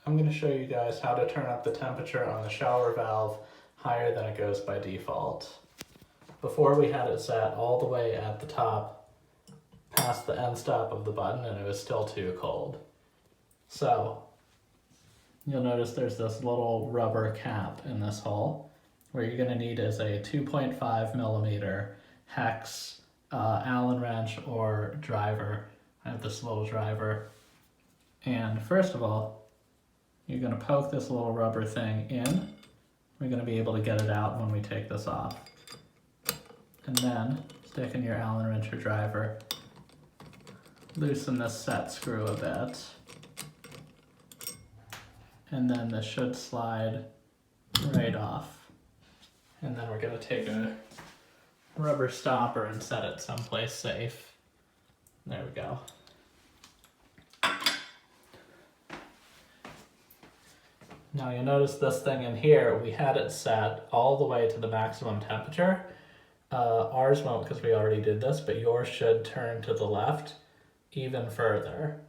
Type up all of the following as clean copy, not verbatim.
I'm going to show you guys how to turn up the temperature on the shower valve higher than it goes by default. Before we had it set all the way at the top past the end stop of the button and it was still too cold. So you'll notice there's this little rubber cap in this hole. What you're going to need is a 2.5 millimeter hex Allen wrench or driver. I have this little driver. And first of all, you're going to poke this little rubber thing in. We're going to be able to get it out when we take this off. And then stick in your Allen wrench or driver. Loosen this set screw a bit. And then this should slide right off. And then we're going to take a rubber stopper and set it someplace safe. There we go. Now you'll notice this thing in here, we had it set all the way to the maximum temperature. Ours won't because we already did this, but yours should turn to the left even further,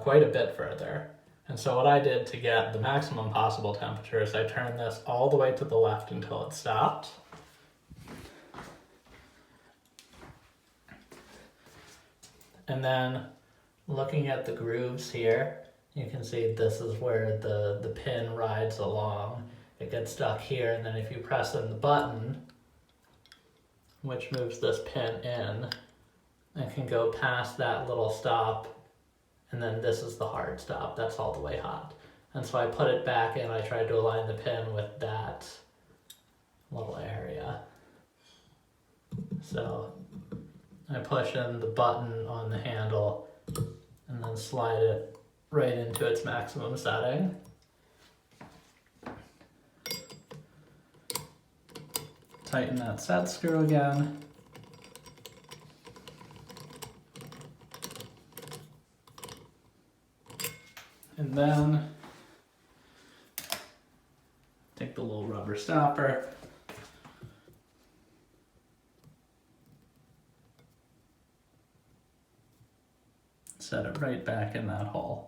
quite a bit further. And so what I did to get the maximum possible temperature is I turned this all the way to the left until it stopped. And then looking at the grooves here, you can see this is where the pin rides along. It gets stuck here, and then if you press in the button, which moves this pin in, it can go past that little stop, and then this is the hard stop. That's all the way hot. And so I put it back in. I tried to align the pin with that little area. So I push in the button on the handle and then slide it right into its maximum setting. Tighten that set screw again. And then take the little rubber stopper. Set it right back in that hole.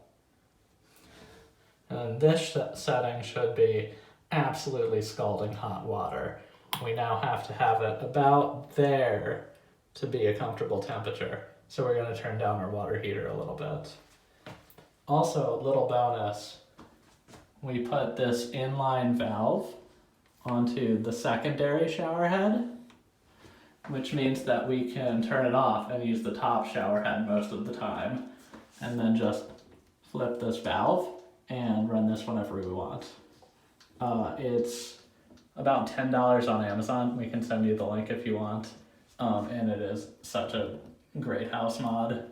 And this setting should be absolutely scalding hot water. We now have to have it about there to be a comfortable temperature. So we're going to turn down our water heater a little bit. Also, a little bonus, we put this inline valve onto the secondary shower head, which means that we can turn it off and use the top shower head most of the time, and then just flip this valve and run this whenever we want. It's about $10 on Amazon. We can send you the link if you want. And it is such a great house mod.